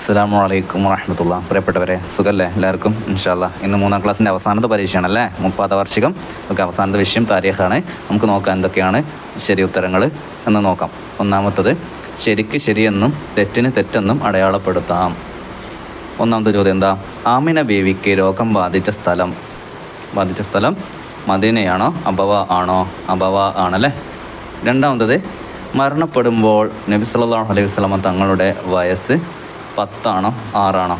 അസ്സലാമു അലൈക്കും വറഹ്മത്തുള്ളാ. പ്രിയപ്പെട്ടവരെ, സുഖല്ലേ എല്ലാവർക്കും? ഇൻഷാ അല്ലാ ഇന്ന് 3ാം ക്ലാസ്സിൻ്റെ അവസാനത്തെ പരീക്ഷയാണല്ലേ, 30ാം വാർഷികം. നമുക്ക് അവസാനത്തെ വിഷയം താരീഖാണ്. നമുക്ക് നോക്കാം എന്തൊക്കെയാണ് ശരി ഉത്തരങ്ങൾ എന്ന് നോക്കാം. ഒന്നാമത്തത്, ശരിക്ക് ശരിയെന്നും തെറ്റിന് തെറ്റെന്നും അടയാളപ്പെടുത്താം. ഒന്നാമത്തെ ചോദ്യം എന്താ? ആമിന ബീവിക്ക് രോഗം ബാധിച്ച സ്ഥലം മദീനയാണോ അബവ ആണോ? അബവ ആണല്ലേ. രണ്ടാമത്തത്, മരണപ്പെടുമ്പോൾ നബി സല്ലല്ലാഹു അലൈഹി വസല്ലമ തങ്ങളുടെ വയസ്സ് 10 ആണോ 6 ആണോ?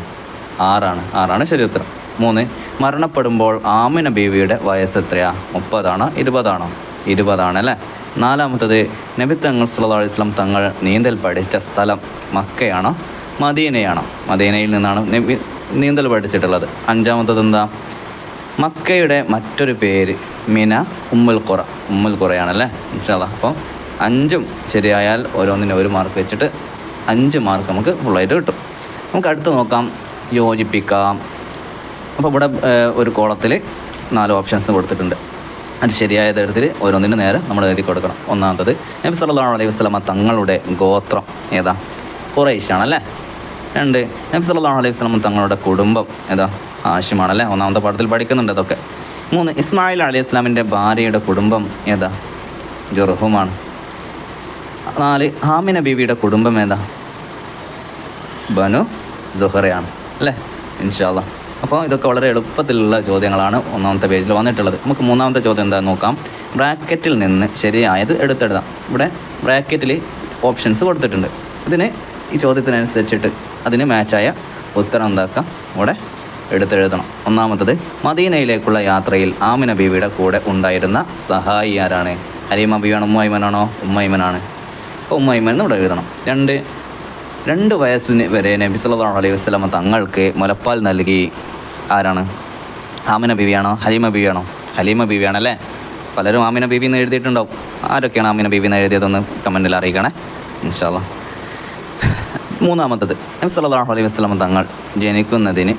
6ആണ് ശരി ഉത്തരം. 3, മരണപ്പെടുമ്പോൾ ആമിന ബീവിയുടെ വയസ്സ് എത്രയാ? 30 ആണോ 20 ആണോ? 20 ആണല്ലേ. നാലാമത്തത്, നബി തങ്ങൾ സല്ലല്ലാഹു അലൈഹി വസല്ലം തങ്ങൾ നീന്തൽ പഠിച്ച സ്ഥലം മക്കയാണോ മദീനയാണോ? മദീനയിൽ നിന്നാണ് നബി നീന്തൽ പഠിച്ചിട്ടുള്ളത്. അഞ്ചാമത്തത് എന്താ? മക്കയുടെ മറ്റൊരു പേര് മിന ഉമ്മുൽ ഖുറയാണല്ലേ. ഇൻഷാ അല്ലാ അപ്പം 5ഉം ശരിയായാൽ ഓരോന്നിനും 1 മാർക്ക് വെച്ചിട്ട് 5 മാർക്ക് നമുക്ക് ഫുള്ളായിട്ട് കിട്ടും. നമുക്ക് അടുത്ത് നോക്കാം, യോജിപ്പിക്കാം. അപ്പോൾ ഇവിടെ ഒരു കോളത്തിൽ 4 ഓപ്ഷൻസ് കൊടുത്തിട്ടുണ്ട്. അത് ശരിയായ തരത്തിൽ ഓരോന്നിനും നേരെ നമ്മൾ എഴുതി കൊടുക്കണം. ഒന്നാമത്തത്, നബി സല്ലല്ലാഹു അലൈഹി വസല്ലമ തങ്ങളുടെ ഗോത്രം ഏതാ? ഖുറൈശാണല്ലേ. 2, നബി സല്ലല്ലാഹു അലൈഹി വസല്ലമ തങ്ങളുടെ കുടുംബം ഏതാ? ഹാഷിമാണല്ലേ. ഒന്നാമത്തെ പാഠത്തിൽ പഠിക്കുന്നുണ്ട് അതൊക്കെ. 3, ഇസ്മായിൽ അലൈഹി ഇസ്ലാമിൻ്റെ ഭാര്യയുടെ കുടുംബം ഏതാ? ജുർഹുമാണ്. 4, ആമിന ബീവിയുടെ കുടുംബം ഏതാ? ബനു സുഹറയാണ് അല്ലേ. ഇൻഷാ അല്ലാ അപ്പോൾ ഇതൊക്കെ വളരെ എളുപ്പത്തിലുള്ള ചോദ്യങ്ങളാണ് ഒന്നാമത്തെ പേജിൽ വന്നിട്ടുള്ളത്. നമുക്ക് മൂന്നാമത്തെ ചോദ്യം എന്താ നോക്കാം. ബ്രാക്കറ്റിൽ നിന്ന് ശരിയായത് എടുത്തെഴുതാം. ഇവിടെ ബ്രാക്കറ്റിൽ ഓപ്ഷൻസ് കൊടുത്തിട്ടുണ്ട്. ഈ ചോദ്യത്തിനനുസരിച്ചിട്ട് അതിന് മാച്ചായ ഉത്തരം എന്താക്കാം ഇവിടെ എടുത്തെഴുതണം. ഒന്നാമത്തത്, മദീനയിലേക്കുള്ള യാത്രയിൽ ആമിന ബീവിയുടെ കൂടെ ഉണ്ടായിരുന്ന സഹായി ആരാണ്? ഹലീമ ബീവിയാണോ ഉമ്മൈമനാണോ? ഉമ്മൈമനാണ്. അപ്പോൾ ഉമ്മൈമൻ ഇവിടെ എഴുതണം. 2 വയസ്സിന് വരെ നബി സല്ലല്ലാഹു അലൈഹി വസല്ലമ തങ്ങൾക്ക് മുലപ്പാൽ നൽകി ആരാണ്? ആമിന ബീവിയാണോ ഹലീമ ബീവിയാണോ? ഹലീമ ബീവിയാണല്ലേ. പലരും ആമിന ബീവി എന്ന് എഴുതിയിട്ടുണ്ടാവും. ആരൊക്കെയാണ് ആമിന ബീവി എന്ന് എഴുതിയതെന്ന് കമൻറ്റിൽ അറിയിക്കണേ ഇൻഷാ അല്ലാ. മൂന്നാമത്തത്, നബി സല്ലല്ലാഹു അലൈഹി വസല്ലമ തങ്ങൾ ജനിക്കുന്നതിന്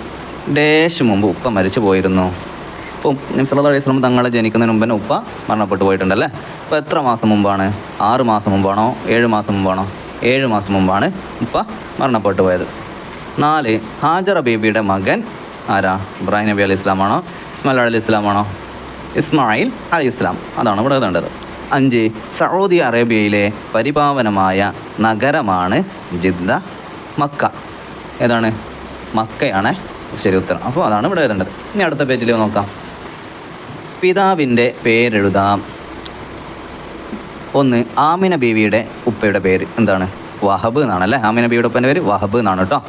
മുമ്പ് ഉപ്പ മരിച്ചു പോയിരുന്നു. അപ്പോൾ നബി സല്ലല്ലാഹു അലൈഹി വസല്ലം തങ്ങൾ ജനിക്കുന്നതിന് മുമ്പ് തന്നെ ഉപ്പ മരണപ്പെട്ടു പോയിട്ടുണ്ടല്ലേ. അപ്പോൾ എത്ര മാസം മുമ്പാണ്? 6 മാസം മുമ്പാണോ 7 മാസം മുമ്പാണോ? 7 മാസം മുമ്പാണ് ഉപ്പ മരണപ്പെട്ടു പോയത്. 4, ഹാജറ ബീബിയുടെ മകൻ ആരാ? ഇബ്രാഹിം നബി അലൈഹി ഇസ്ലാമാണോ ഇസ്മായിൽ അലൈഹി ഇസ്ലാമാണോ? ഇസ്മായിൽ അലൈഹി ഇസ്ലാം. അതാണ് ഇവിടെ എഴുതേണ്ടത്. 5, സൗദി അറേബ്യയിലെ പരിപാവനമായ നഗരമാണ് ജിദ്ദ. മക്ക ഏതാണ്? മക്കയാണ് ശരി ഉത്തരം. അപ്പോൾ അതാണ് ഇവിടെ എഴുതേണ്ടത്. ഇനി അടുത്ത പേജിൽ നോക്കാം. പിതാവിൻ്റെ പേരെഴുതാം. 1, ആമിന ബീവിയുടെ ഉപ്പയുടെ പേര് എന്താണ്? വഹബ് എന്നാണല്ലേ. ആമിന ബീവിയുടെ ഉപ്പൻ്റെ പേര് വഹബ് എന്നാണ് കേട്ടോ.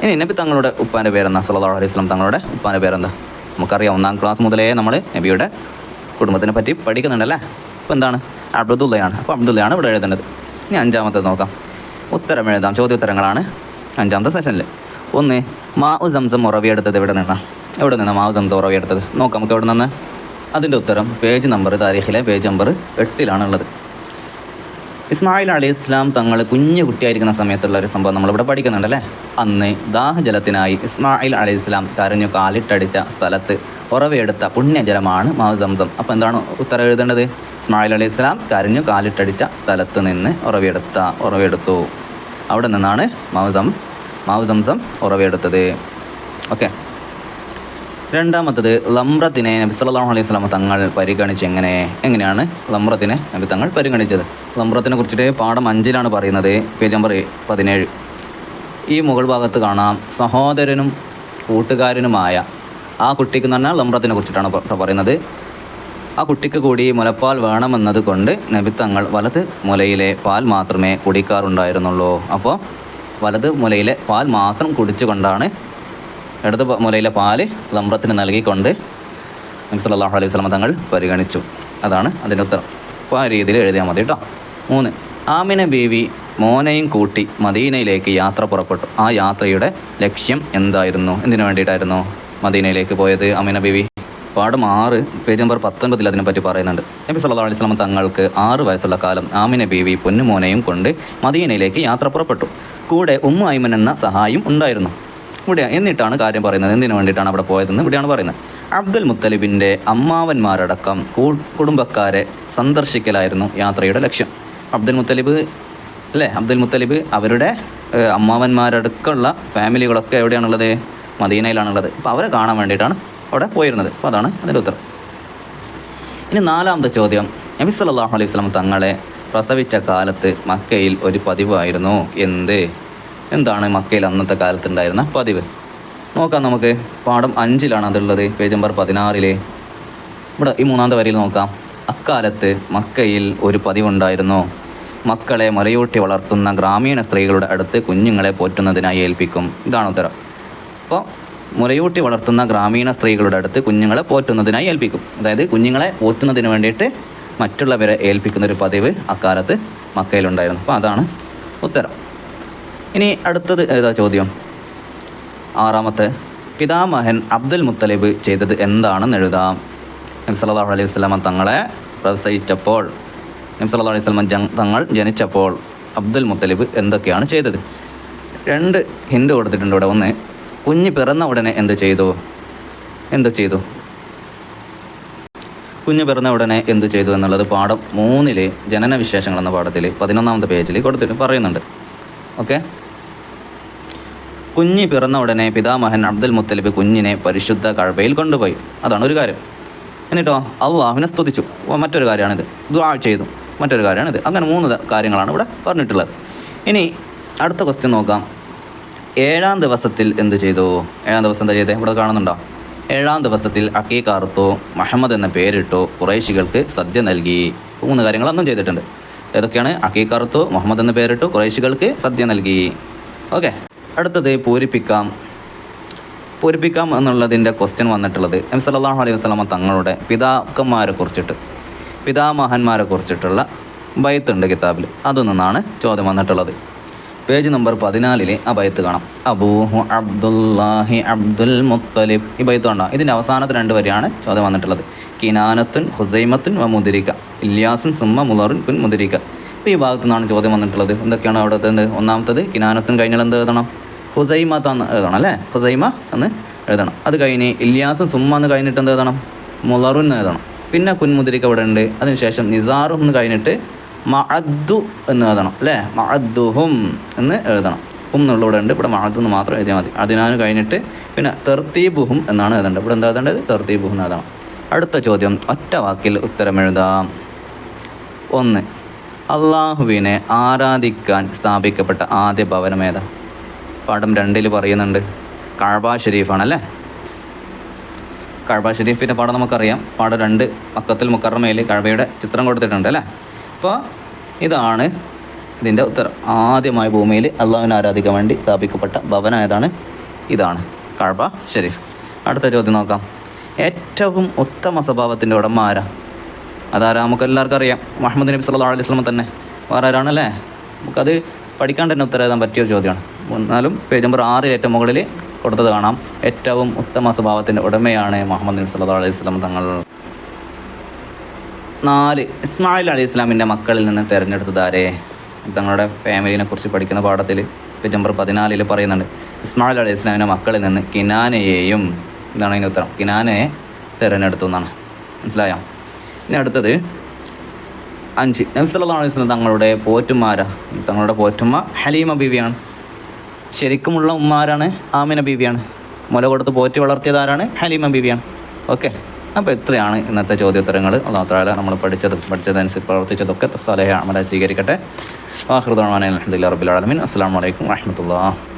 ഇനി നബി തങ്ങളുടെ ഉപ്പാൻ്റെ പേരെന്താ? സല്ലല്ലാഹു അലൈഹി വസല്ലം തങ്ങളുടെ ഉപ്പാൻ്റെ പേരെന്താ? നമുക്കറിയാം, 1ാം ക്ലാസ് മുതലേ നമ്മൾ നബിയുടെ കുടുംബത്തിനെ പറ്റി പഠിക്കുന്നുണ്ടല്ലേ. അപ്പോൾ എന്താണ്? അബ്ദുള്ളയാണ്. അപ്പോൾ അബ്ദുള്ളയാണ് ഇവിടെ എഴുതേണ്ടത്. ഇനി 5ാമത്തേത് നോക്കാം. ഉത്തരം എഴുതാം. ചോദ്യോത്തരങ്ങളാണ് 5ാമത്തെ സെഷനിൽ. 1, മാഉ സംസം ഉറവിയെടുത്തത് എവിടെ നിന്നാണ് മാഉ സംസം ഉറവിയെടുത്തത്? നോക്കാം നമുക്ക് എവിടെ നിന്ന്. അതിൻ്റെ ഉത്തരം പേജ് നമ്പർ, താരീഖിലെ പേജ് നമ്പർ 8-ലാണുള്ളത്. ഇസ്മായിൽ അലൈഹി ഇസ്ലാം തങ്ങൾ കുഞ്ഞു കുട്ടിയായിരിക്കുന്ന സമയത്തുള്ള ഒരു സംഭവം നമ്മളിവിടെ പഠിക്കുന്നുണ്ടല്ലേ. അന്ന് ദാഹജലത്തിനായി ഇസ്മായിൽ അലൈഹി ഇസ്ലാം കരഞ്ഞു കാലിട്ടടിച്ച സ്ഥലത്ത് ഉറവയെടുത്ത പുണ്യജലമാണ് മാഉ സംസം. അപ്പോൾ എന്താണ് ഉത്തരം എഴുതേണ്ടത്? ഇസ്മായിൽ അലൈഹി ഇസ്ലാം കരഞ്ഞു കാലിട്ടടിച്ച സ്ഥലത്ത് നിന്ന് ഉറവയെടുത്തു. അവിടെ നിന്നാണ് മാഉ സംസം ഉറവയെടുത്തത്. ഓക്കെ. 2ാമത്തത്, ലംറത്തിനെ നബി സല്ലല്ലാഹു അലൈഹി വസല്ലം തങ്ങൾ പരിഗണിച്ച് എങ്ങനെയാണ് ലംറത്തിനെ നബി തങ്ങൾ പരിഗണിച്ചത്? ലംറത്തിനെ കുറിച്ചിട്ട് പാഠം 5-ലാണ് പറയുന്നത്, പേജ് നമ്പർ 17. ഈ മുകൾ ഭാഗത്ത് കാണാം, സഹോദരനും കൂട്ടുകാരനുമായ ആ കുട്ടിക്ക് എന്ന് പറഞ്ഞാൽ ലംറത്തിനെ കുറിച്ചിട്ടാണ് പറയുന്നത്. ആ കുട്ടിക്ക് കൂടി മുലപ്പാൽ വേണമെന്നത് കൊണ്ട് നബി തങ്ങൾ വലത് മുലയിലെ പാൽ മാത്രമേ കുടിക്കാറുണ്ടായിരുന്നുള്ളൂ. അപ്പോൾ വലത് മുലയിലെ പാൽ മാത്രം കുടിച്ചുകൊണ്ടാണ് ഇടത് മുലയിലെ പാല് ലംറത്തിന് നൽകിക്കൊണ്ട് നബി സല്ലല്ലാഹു അലൈഹി വസല്ലം തങ്ങൾ പരിഗണിച്ചു. അതാണ് അതിൻ്റെ ഉത്തരം. അപ്പോൾ ആ രീതിയിൽ എഴുതിയാൽ മതി കേട്ടോ. 3, ആമിന ബീവി മോനെയും കൂട്ടി മദീനയിലേക്ക് യാത്ര പുറപ്പെട്ടു. ആ യാത്രയുടെ ലക്ഷ്യം എന്തായിരുന്നു? എന്തിനു വേണ്ടിയിട്ടായിരുന്നു മദീനയിലേക്ക് പോയത് ആമിന ബീവി? പാഠം 6 പേജ് നമ്പർ 19 അതിനെപ്പറ്റി പറയുന്നുണ്ട്. നബി സല്ലല്ലാഹു അലൈഹി വസല്ലം തങ്ങൾക്ക് 6 വയസ്സുള്ള കാലം ആമിന ബീവി പൊന്നുമോനെയും കൊണ്ട് മദീനയിലേക്ക് യാത്ര പുറപ്പെട്ടു. കൂടെ ഉമ്മു ഐമൻ എന്ന സഹായം ഉണ്ടായിരുന്നു. ഇവിടെ എന്നിട്ടാണ് കാര്യം പറയുന്നത്. എന്തിനു വേണ്ടിയിട്ടാണ് അവിടെ പോയതെന്ന് ഇവിടെയാണ് പറയുന്നത്. അബ്ദുൽ മുത്തലിബിൻ്റെ അമ്മാവന്മാരടക്കം കുടുംബക്കാരെ സന്ദർശിക്കലായിരുന്നു യാത്രയുടെ ലക്ഷ്യം. അബ്ദുൽ മുത്തലിബ് അവരുടെ അമ്മാവന്മാരടക്കമുള്ള ഫാമിലികളൊക്കെ എവിടെയാണുള്ളത്? മദീനയിലാണുള്ളത്. അപ്പോൾ അവരെ കാണാൻ വേണ്ടിയിട്ടാണ് അവിടെ പോയിരുന്നത്. അപ്പോൾ അതാണ് അതിൻ്റെ ഉത്തരം. ഇനി 4ാമത്തെ ചോദ്യം, നബി സല്ലല്ലാഹു അലൈഹി വസല്ലം തങ്ങളെ പ്രസവിച്ച കാലത്ത് മക്കയിൽ ഒരു പതിവായിരുന്നു. എന്താണ് മക്കയിൽ അന്നത്തെ കാലത്തുണ്ടായിരുന്ന പതിവ്? നോക്കാം നമുക്ക്. പാഠം 5-ലാണ് അതുള്ളത്, പേജ് നമ്പർ 16. ഇവിടെ ഈ 3ാമത്തെ വരിയിൽ നോക്കാം. അക്കാലത്ത് മക്കയിൽ ഒരു പതിവുണ്ടായിരുന്നു. മക്കളെ മുലയൂട്ടി വളർത്തുന്ന ഗ്രാമീണ സ്ത്രീകളുടെ അടുത്ത് കുഞ്ഞുങ്ങളെ പോറ്റുന്നതിനായി ഏൽപ്പിക്കും. ഇതാണ് ഉത്തരം. അപ്പോൾ മുലയൂട്ടി വളർത്തുന്ന ഗ്രാമീണ സ്ത്രീകളുടെ അടുത്ത് കുഞ്ഞുങ്ങളെ പോറ്റുന്നതിനായി ഏൽപ്പിക്കും. അതായത് കുഞ്ഞുങ്ങളെ പോറ്റുന്നതിന് വേണ്ടിയിട്ട് മറ്റുള്ളവരെ ഏൽപ്പിക്കുന്നൊരു പതിവ് അക്കാലത്ത് മക്കയിലുണ്ടായിരുന്നു. അപ്പോൾ അതാണ് ഉത്തരം. ഇനി അടുത്തത് ഏതാ ചോദ്യം? 6ാമത്തെ, പിതാമഹൻ അബ്ദുൽ മുത്തലിബ് ചെയ്തത് എന്താണെന്ന് എഴുതാം. നബി സല്ലല്ലാഹു അലൈഹി വസല്ലം തങ്ങളെ പ്രസവിച്ചപ്പോൾ, നബി സല്ലല്ലാഹു അലൈഹി വസല്ലം തങ്ങൾ ജനിച്ചപ്പോൾ അബ്ദുൽ മുത്തലിബ് എന്തൊക്കെയാണ് ചെയ്തത്? 2 ഹിൻഡ് കൊടുത്തിട്ടുണ്ട് ഇവിടെ. ഒന്ന്, കുഞ്ഞ് പിറന്ന ഉടനെ എന്ത് ചെയ്തു? കുഞ്ഞ് പിറന്ന ഉടനെ എന്ത് ചെയ്തു എന്നുള്ളത് പാഠം 3 ജനന വിശേഷങ്ങൾ എന്ന പാഠത്തിൽ 11ാമത്തെ പേജിൽ കൊടുത്തിട്ട് പറയുന്നുണ്ട്. ഓക്കെ. കുഞ്ഞ് പിറന്ന ഉടനെ പിതാമഹൻ അബ്ദുൽ മുത്തലിബ് കുഞ്ഞിനെ പരിശുദ്ധ കഅബയിൽ കൊണ്ടുപോയി. അതാണ് ഒരു കാര്യം. എന്നിട്ടോ അള്ളാഹുവിനെ സ്തുതിച്ചു. മറ്റൊരു കാര്യമാണിത്. ദുആ ചെയ്തു. മറ്റൊരു കാര്യമാണിത്. അങ്ങനെ 3 കാര്യങ്ങളാണ് ഇവിടെ പറഞ്ഞിട്ടുള്ളത്. ഇനി അടുത്ത ക്വസ്റ്റ്യൻ നോക്കാം. 7ാം ദിവസത്തിൽ എന്ത് ചെയ്തു? 7ാം ദിവസം എന്താ ചെയ്തത്? ഇവിടെ കാണുന്നുണ്ടോ? 7ാം ദിവസത്തിൽ അക്കീഖ അറുത്തു, മുഹമ്മദ് എന്ന പേരിട്ടു, ഖുറൈശികൾക്ക് സദ്യ നൽകി. 3 കാര്യങ്ങൾ അന്നും ചെയ്തിട്ടുണ്ട്. ഏതൊക്കെയാണ്? അക്കീഖ അറുത്തു, മുഹമ്മദ് എന്ന പേരിട്ടു, ഖുറൈശികൾക്ക് സദ്യ നൽകി. ഓക്കെ. അടുത്തത് പൂരിപ്പിക്കാം എന്നുള്ളതിൻ്റെ ക്വസ്റ്റ്യൻ വന്നിട്ടുള്ളത് നബി സല്ലല്ലാഹു അലൈഹി വസല്ലം തങ്ങളുടെ പിതാമഹന്മാരെ കുറിച്ചിട്ടുള്ള ബൈത്തുണ്ട് കിതാബിൽ. അതിൽ നിന്നാണ് ചോദ്യം വന്നിട്ടുള്ളത്. പേജ് നമ്പർ 14 ആ ബൈത്ത് കാണാം. അബൂഹു അബ്ദുല്ലാഹി അബ്ദുൽ മുത്തലിബ്. ഈ ബൈത്ത് കണ്ടോ? ഇതിൻ്റെ അവസാനത്തെ 2 വരിയാണ് ചോദ്യം വന്നിട്ടുള്ളത്. കിനാനത്തുൻ ഹുസൈമത്തുൻ വ മുദിരിക, ഇല്യാസുൻ സുമ്മ മുളറുൻ കുൻ മുദിരിക. അപ്പോൾ ഈ ഭാഗത്തു നിന്നാണ് ചോദ്യം വന്നിട്ടുള്ളത്. എന്തൊക്കെയാണ് അവിടുത്തെ? ഒന്നാമത്തത് കിനാനത്തുൻ കഴിഞ്ഞാൽ എന്ത് എഴുതണം? ഹുസൈമത്താന്ന് എഴുതണം അല്ലേ? ഹുസൈമ എന്ന് എഴുതണം. അത് കഴിഞ്ഞ് ഇല്യാസും സുമ്മ എന്ന് കഴിഞ്ഞിട്ട് എന്ത് എഴുതണം? മുളറുൻ എന്ന് എഴുതണം. പിന്നെ കുൻ മുദിരിക ഇവിടെ ഉണ്ട്. അതിനുശേഷം നിസാറു എന്ന് കഴിഞ്ഞിട്ട് മഅദ്ദു എന്ന് എഴുതണം അല്ലേ? മഅദ്ദുഹും എന്ന് എഴുതണം. എന്നുള്ള ഇവിടെ ഉണ്ട്. ഇവിടെ മഅദ്ദു എന്ന് മാത്രം എഴുതിയാൽ മതി. അതിനാണ് കഴിഞ്ഞിട്ട് പിന്നെ തർത്തീബുഹും എന്നാണ് എഴുതേണ്ടത്. ഇവിടെ എന്താ എഴുതേണ്ടത്? തർത്തീബുഹും എന്ന് എഴുതണം. അടുത്ത ചോദ്യം ഒറ്റ വാക്കിൽ ഉത്തരം എഴുതാം. 1, അള്ളാഹുവിനെ ആരാധിക്കാൻ സ്ഥാപിക്കപ്പെട്ട ആദ്യ ഭവനം ഏതാ? പാഠം 2 പറയുന്നുണ്ട്. കഅബ ഷരീഫാണല്ലേ? കഅബ ഷരീഫിൻ്റെ പാഠം നമുക്കറിയാം. പാഠം 2 മക്കത്തുൽ മുക്കറമയിൽ കഅബയുടെ ചിത്രം കൊടുത്തിട്ടുണ്ട് അല്ലേ? അപ്പോൾ ഇതാണ് ഇതിൻ്റെ ഉത്തരം. ആദ്യമായി ഭൂമിയിൽ അള്ളാഹുവിനെ ആരാധിക്കാൻ വേണ്ടി സ്ഥാപിക്കപ്പെട്ട ഭവനം ഏതാണ്? ഇതാണ് കഅബ ഷരീഫ്. അടുത്ത ചോദ്യം നോക്കാം. ഏറ്റവും ഉത്തമ സ്വഭാവത്തിൻ്റെ ഉടമ ആരാ? അതാരാ? നമുക്ക് എല്ലാവർക്കും അറിയാം. മുഹമ്മദ് നബി സല്ലല്ലാഹു അലൈഹി വസല്ലം തന്നെ. വേറെ ആരാണല്ലേ? നമുക്കത് പഠിക്കാണ്ട് തന്നെ ഉത്തരം എഴുതാൻ പറ്റിയൊരു ചോദ്യമാണ്. എന്നാലും പേജ് നമ്പർ 6 ഏറ്റവും മുകളിൽ കൊടുത്തത് കാണാം. ഏറ്റവും ഉത്തമ സ്വഭാവത്തിൻ്റെ ഉടമയാണ് മുഹമ്മദ് നബി സല്ലല്ലാഹു അലൈഹി വസല്ലം തങ്ങൾ. 4, ഇസ്മായിൽ അലൈഹി ഇസ്ലാമിൻ്റെ മക്കളിൽ നിന്ന് തിരഞ്ഞെടുത്തത് ആരെ? തങ്ങളുടെ ഫാമിലിനെ കുറിച്ച് പഠിക്കുന്ന പാഠത്തിൽ പേജ് നമ്പർ 14 പറയുന്നുണ്ട്. ഇസ്മായിൽ അലൈഹി ഇസ്ലാമിൻ്റെ മക്കളിൽ നിന്ന് കിനാനയെയും, ഇതാണ് അതിൻ്റെ ഉത്തരം, കിനാനയെ തിരഞ്ഞെടുത്തു എന്നാണ്. മനസ്സിലായോ? ഇനി അടുത്തത് 5, നബി സല്ലല്ലാഹു അലൈഹി വസല്ലം തങ്ങളുടെ പോറ്റുമ്മ ഹലീമ ബീവിയാണ്. ശരിക്കുമുള്ള ഉമ്മാരാണ് ആമിന ബീവിയാണ്. മുല കൊടുത്ത് പോറ്റി വളർത്തിയത് ആരാണ്? ഹലീമ ബീവിയാണ്. ഓക്കെ. അപ്പോൾ ഇത്രയാണ് ഇന്നത്തെ ചോദ്യോത്തരങ്ങൾ. അല്ലാഹു തആല നമ്മൾ പഠിച്ചതനുസരിച്ച് പ്രവർത്തിച്ചതൊക്കെ സാലിഹ അമലായി സ്വീകരിക്കട്ടെ. ആഖിറു ദഅ്വാനാ അൽഹംദുലില്ലാഹി റബ്ബിൽ ആലമീൻ. അസ്സലാമു അലൈക്കും വറഹ്മത്തുള്ളാഹി.